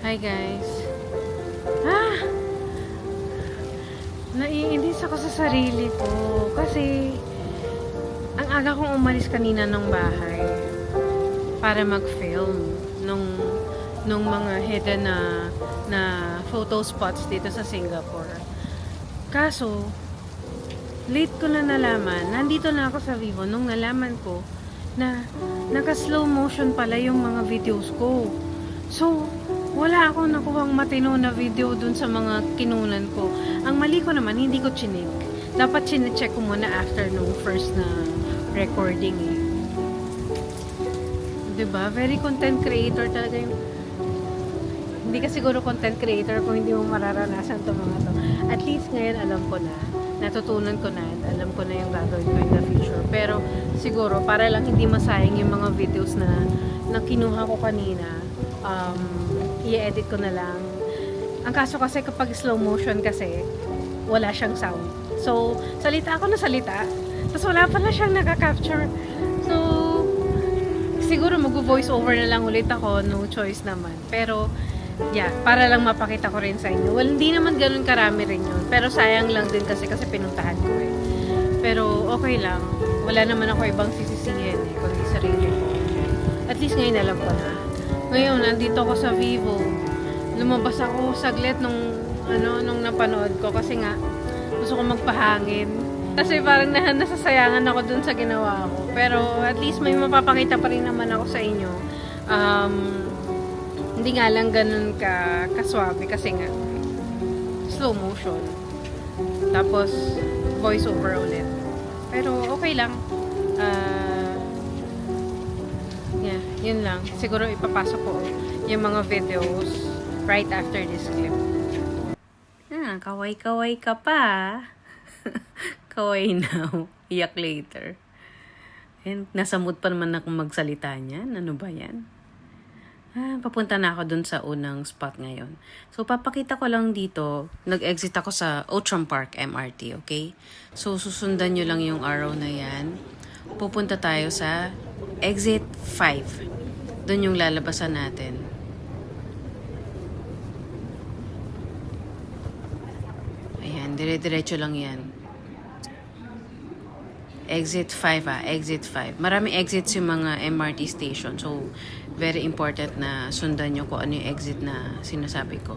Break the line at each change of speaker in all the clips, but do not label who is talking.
Hi guys. Ah! Naiinis ako sa sarili ko. Kasi, ang aga kong umalis kanina ng bahay para mag-film nung mga hidden na photo spots dito sa Singapore. Kaso, late ko na nalaman, nandito na ako sa Vivo nung nalaman ko na naka-slow motion pala yung mga videos ko. So, wala akong nakuhang matino na video dun sa mga kinunan ko. Ang mali ko naman, hindi ko chinik. Dapat chinecheck ko muna after nung first na recording eh. Diba? Very content creator talaga yung... Hindi ka siguro content creator kung hindi mo mararanasan itong mga to. At least ngayon alam ko na. Natutunan ko na. Alam ko na yung gagawin ko in the future. Pero siguro, para lang hindi masayang yung mga videos na kinuha ko kanina, i-edit ko na lang. Ang kaso kasi kapag slow motion kasi, wala siyang sound. So, salita ako na salita. Tapos wala pala siyang naka-capture. So, siguro mag-voice over na lang ulit ako. No choice naman. Pero, yeah, para lang mapakita ko rin sa inyo. Well, hindi naman ganun karami rin yun. Pero sayang lang din kasi pinuntahan ko eh. Pero, okay lang. Wala naman ako ibang sisisihin eh. Kundi sarili ko. At least ngayon alam ko na. Ngayon, nandito ako sa Vivo. Lumabas ako saglit nung napanood ko kasi nga gusto ko magpahangin. Kasi parang nasasayangan ako dun sa ginawa ko. Pero at least may mapapakita pa rin naman ako sa inyo. Hindi nga lang ganun kaswabe kasi nga slow motion. Tapos voice over ulit. Pero okay lang. Yeah, yun lang. Siguro ipapasok ko yung mga videos right after this clip. Kaway-kaway ka pa. Kaway now. Iyak later. And nasa mood pa naman akong magsalita niyan. Ano ba yan? Papunta na ako dun sa unang spot ngayon. So, papakita ko lang dito. Nag-exit ako sa Outram Park MRT, okay? So, susundan nyo lang yung arrow na yan. Pupunta tayo sa exit 5. Doon yung lalabasan natin. Ayan, dire-diretso lang yan. Exit 5 exit 5. Maraming exits yung mga MRT station. So, very important na sundan nyo kung ano yung exit na sinasabi ko.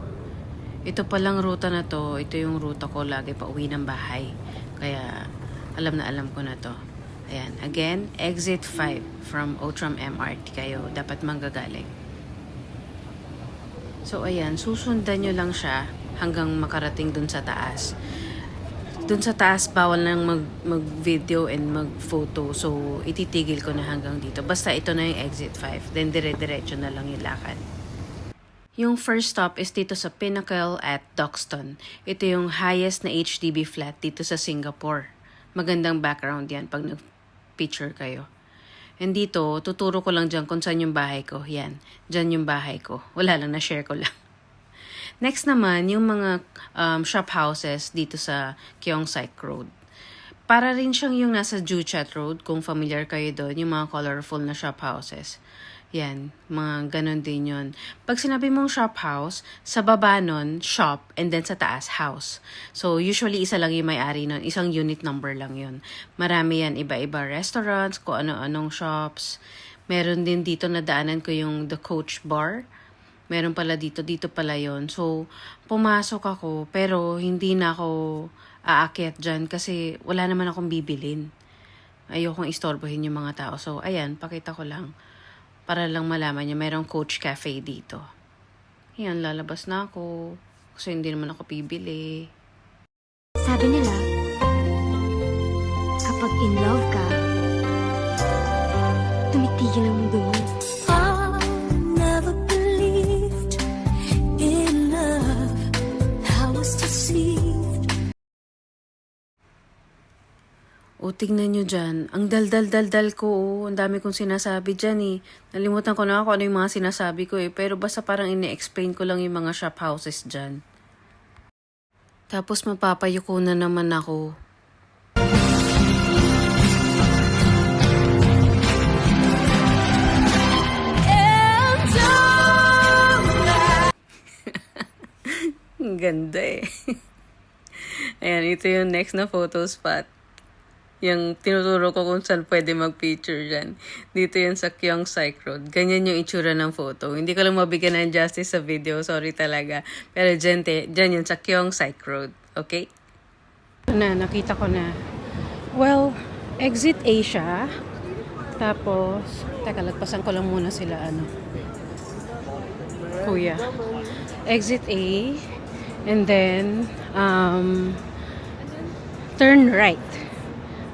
Ito palang ruta na to, ito yung ruta ko lagi pa uwi ng bahay. Kaya, alam na alam ko na to. Ayan, again, exit 5 from Outram MRT kayo dapat manggagaling. So, ayan, susundan nyo lang siya hanggang makarating dun sa taas. Dun sa taas, bawal nang mag-video and mag-photo. So, ititigil ko na hanggang dito. Basta ito na yung exit 5. Then, dire-diretso na lang yung lakad. Yung first stop is dito sa Pinnacle at Duxton. Ito yung highest na HDB flat dito sa Singapore. Magandang background yan pag nag-picture kayo. And dito, tuturo ko lang dyan kung saan yung bahay ko. Yan, dyan yung bahay ko. Wala lang, na-share ko lang. Next naman, yung mga shop houses dito sa Keong Saik Road. Para rin siyang yung nasa Juchat Road, kung familiar kayo doon, yung mga colorful na shop houses. Yan, mga ganon din yun. Pag sinabi mong shop house, sa baba nun, shop, and then sa taas, house. So, usually isa lang yung may-ari nun, isang unit number lang yun. Marami yan, iba-iba restaurants, kung ano-anong shops. Meron din dito na daanan ko yung The Coach Bar. Meron pala dito pala yon. So, pumasok ako, pero hindi na ako aakyat dyan kasi wala naman akong bibilin. Ayokong istorbohin yung mga tao. So, ayan, pakita ko lang. Para lang malaman niya, mayroong Coach Cafe dito. Ayan, lalabas na ako. Kasi hindi naman ako bibili.
Sabi nila, kapag in love ka, tumitigil ang mundo mo.
O, tignan nyo dyan. Ang dal-dal-dal-dal ko, oh. Ang dami kong sinasabi dyan, eh. Nalimutan ko na ako ano yung mga sinasabi ko, eh. Pero basta parang ine-explain ko lang yung mga shop houses dyan. Tapos mapapayuko na naman ako. Ang ganda eh. Ayan, ito yung next na photo spot. Yung tinuturo ko kung saan pwede mag-picture dyan. Dito yun sa Kyongsai Road. Ganyan yung itsura ng photo. Hindi ko lang mabigyan ng justice sa video. Sorry talaga. Pero dyan yun sa Kyongsai Road. Okay? Nakita ko na. Well, exit A siya. Tapos, teka, lagpasan ko lang muna sila, Kuya. Exit A. And then, turn right.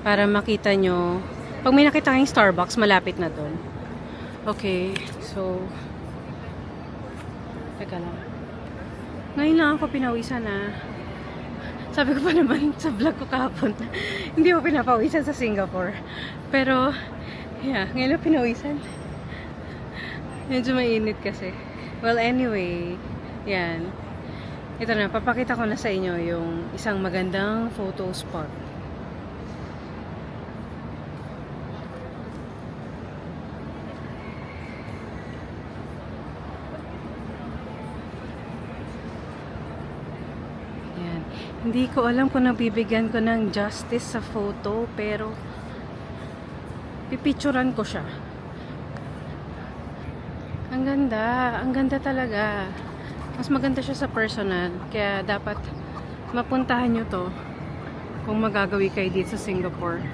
Para makita nyo. Pag may nakita kayong Starbucks, malapit na doon. Okay, so, teka lang. Ngayon lang ako pinawisan na. Sabi ko pa naman sa vlog ko kahapon, hindi ako pinapawisan sa Singapore. Pero, yeah, ngayon lang pinawisan. Medyo mainit kasi. Well, anyway, yan. Ito na, papakita ko na sa inyo yung isang magandang photo spot. Yan. Hindi ko alam kung nabibigyan ko ng justice sa photo, pero pipicturan ko siya. Ang ganda talaga. Mas maganda siya sa personal, kaya dapat mapuntahan nyo to kung magagawi kayo dito sa Singapore.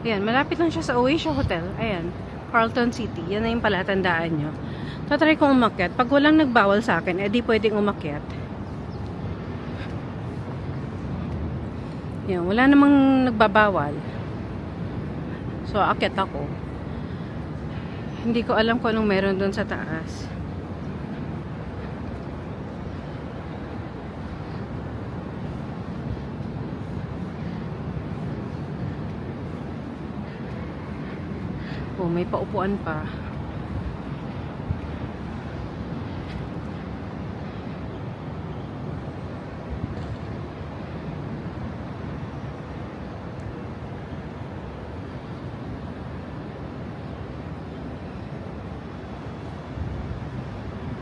Ayan, malapit lang siya sa Oasia Hotel. Ayan, Carlton City. Yan na yung palatandaan nyo. Tatry kong umakyat. Pag walang nagbawal sa akin, edi pwedeng umakyat. Yan, wala namang nagbabawal. So, akyat ako. Hindi ko alam kung anong meron doon sa taas. Oh, may paupuan pa.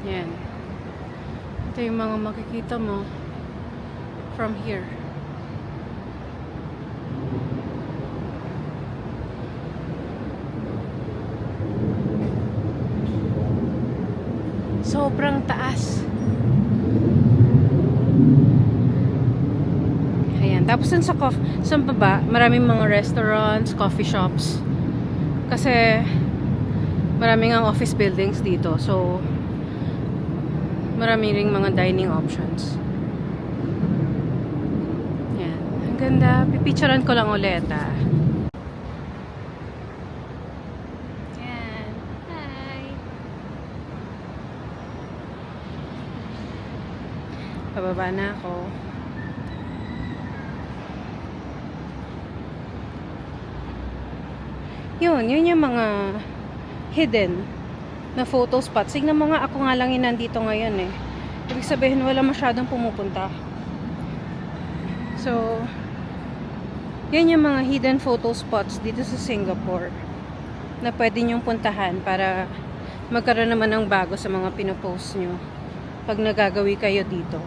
Yan. Ito yung mga makikita mo from here. Sobrang taas. Ayan. Tapos sa baba, maraming mga restaurants, coffee shops. Kasi maraming ang office buildings dito. So, marami ring mga dining options. Yan. Ang ganda. Pipicturean ko lang ulit, Yan. Hi. Pababa na ako. Yun yung mga hidden na photo spots. Tignan mo nga, ako nga lang yung nandito ngayon eh. Ibig sabihin, wala masyadong pumupunta. So, yan yung mga hidden photo spots dito sa Singapore na pwede nyong puntahan para magkaroon naman ng bago sa mga pinopost nyo pag nagagawi kayo dito.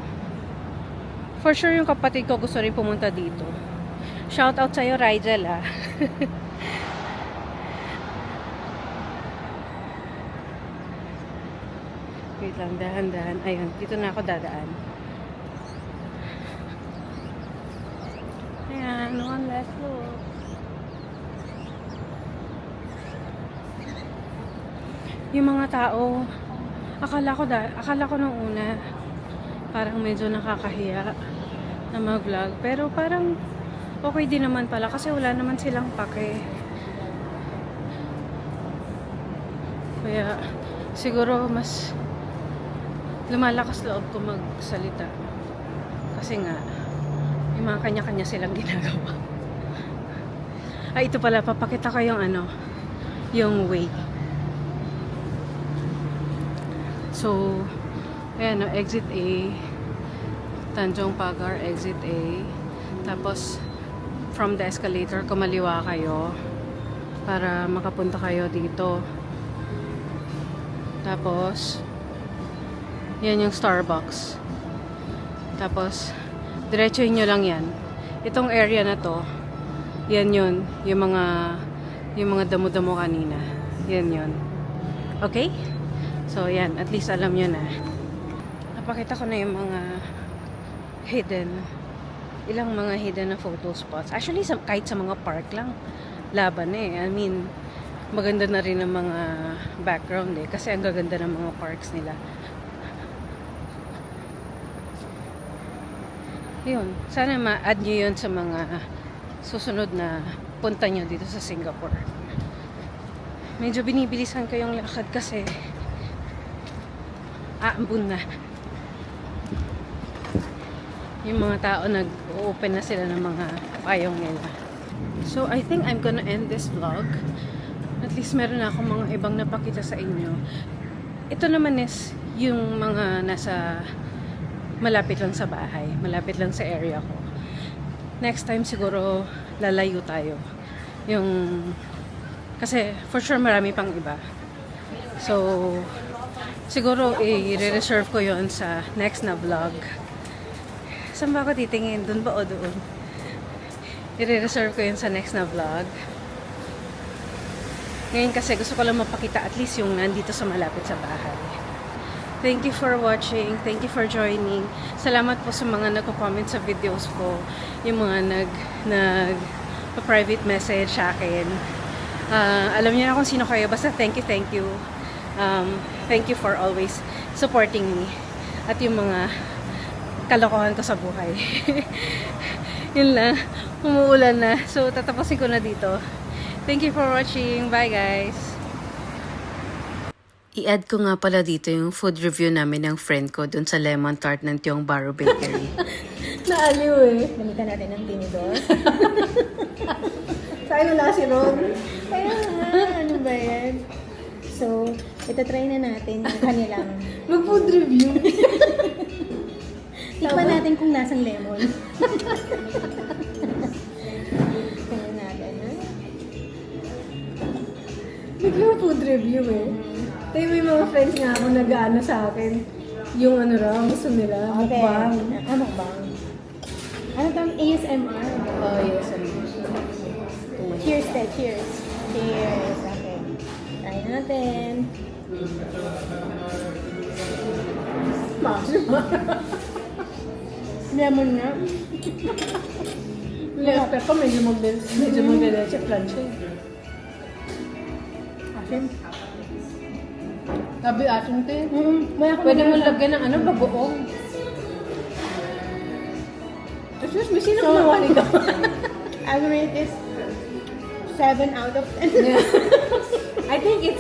For sure, yung kapatid ko gusto rin pumunta dito. Shout out sa'yo, Rigel, Wait lang, dahan-dahan. Ayun, dito na ako dadaan. Ayan, one last look. Yung mga tao, akala ko nung una, parang medyo nakakahiya na mag-vlog. Pero parang okay din naman pala kasi wala naman silang pake. Kaya siguro mas lumalakas loob ko magsalita. Kasi nga, may mga kanya-kanya silang ginagawa. Ay, ito pala, papakita ko yung yung way. So, ayan, exit A. Tanjong Pagar, exit A. Tapos, from the escalator, kumaliwa kayo para makapunta kayo dito. Tapos, Yan yung Starbucks. Tapos, diretsuhin nyo lang yan. Itong area na to, yan yun. Yung mga damo-damo kanina. Yan yun. Okay? So, yan. At least alam nyo na. Napakita ko na yung mga ilang mga hidden na photo spots. Actually, kahit sa mga park lang, laban eh. I mean, maganda na rin ang mga background eh. Kasi ang gaganda ng mga parks nila. Yun. Sana ma-add nyo yun sa mga susunod na punta nyo dito sa Singapore. Medyo binibilisan ko yung lakad kasi aambun na. Yung mga tao nag-open na sila ng mga payong nila. So, I think I'm gonna end this vlog. At least meron na akong mga ibang napakita sa inyo. Ito naman is yung mga nasa malapit lang sa bahay. Malapit lang sa area ko. Next time siguro lalayo tayo. Kasi for sure marami pang iba. So, siguro i-reserve ko yon sa next na vlog. Saan ba ako titingin? Doon ba o doon? I-reserve ko yun sa next na vlog. Ngayon kasi gusto ko lang mapakita at least yung nandito sa malapit sa bahay. Thank you for watching. Thank you for joining. Salamat po sa mga nagko-comment sa videos ko. Yung mga nag-private message sa akin. Alam niyo na kung sino kayo. Basta thank you. Thank you for always supporting me. At yung mga kalokohan ko sa buhay. Yun lang. Umuulan na. So, tatapusin ko na dito. Thank you for watching. Bye, guys. I-add ko nga pala dito yung food review namin ng friend ko dun sa lemon tart ng Tiong Baro Bakery.
Naaliw eh. Gamitan natin ng tinidor. Saan wala si Ron? Kaya nga, ano ba yan? So, itatry na natin yung kanilang
Mag-food review.
tikman natin kung lasang lemon. Tingnan natin, ha?
Biglang food review eh. Tayo may mga friends nga ako nag-ano sa akin. Yung ano raw, gusto nila.
Okay.
Mukbang.
Mukbang. Ano tawag? ASMR?
Oh, yes.
Cheers, te. Cheers. Cheers. Okay. Try natin. Lemon nga.
Pero ko medyo mag-leche plancha eh.
Asin.
Sabi asin te.
Pwede mo lagyan ng ano, bagoong.
Excuse me, sino gumawa nito?
I rate it 7 out of 10.
Yeah. I think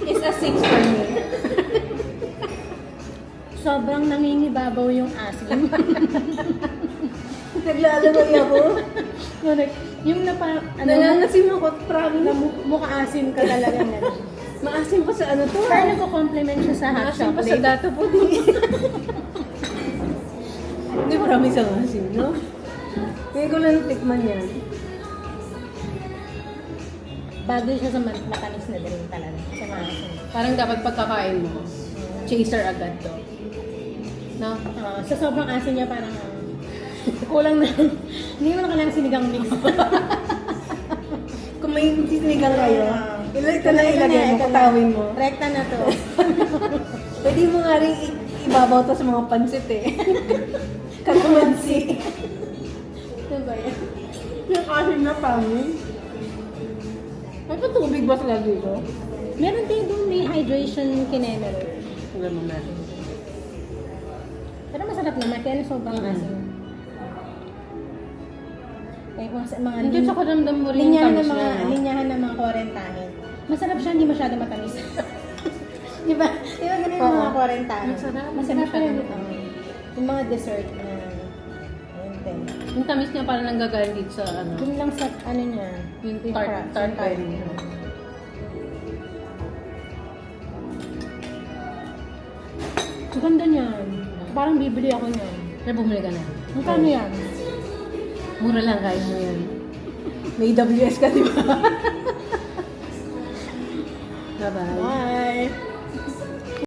it's a 6 for me.
Sobrang nangingibabaw yung asin.
Naglalaway ako.
Correct. Yung
Nangangasim ako, promise.
mukha asin ka talaga na.
Maasim pa sa ano to.
Pero nagko-compliment siya sa hot
Maasim pa sa
chocolate.
dato po din. Hindi marami sa asim, no? Kaya ko lang tikman yan.
Bagay siya sa matamis na drink talaga. Sa maasin.
Parang dapat pagkakain mo, chaser agad to. No?
Sa sobrang asin niya parang kulang na. Hindi mo na kailangan sinigang mix.
Kung may sisinigang kayo, ito na ilagay mo, katawin mo.
Rekta na to.
Pwede mo nga rin ibabaw to sa mga pansit eh. Kalamansi.
Ano ba yan?
Yung asin na pangin. May patubig ba sila dito?
Meron din doon may hydration kinenero.
Tingnan mo natin.
Pero masarap naman kaya sobrang asin. Kaya mga
Hindi sa karamdam mo rin yung
linyahan
tamis
ng mga
niya, no?
linyahan ng mga korentahin. Masarap siya, hindi masyado matamis. Di ba? Di ba ganun yung
Oo.
mga korentahin?
Masarap.
Masarap
Masyado
siya.
matamis.
Yung mga dessert na ayun din.
Yung tamis niya parang nanggagaling dito sa ano.
Yun lang sa ano niya.
Yung
yung
tart
tart
niya.
Maganda niyan. Parang bibili ako niyan.
Pero bumili ka na.
Magkano yan?
Mura lang, kain mo yan.
May WS ka, di ba?
Bye-bye.
Bye!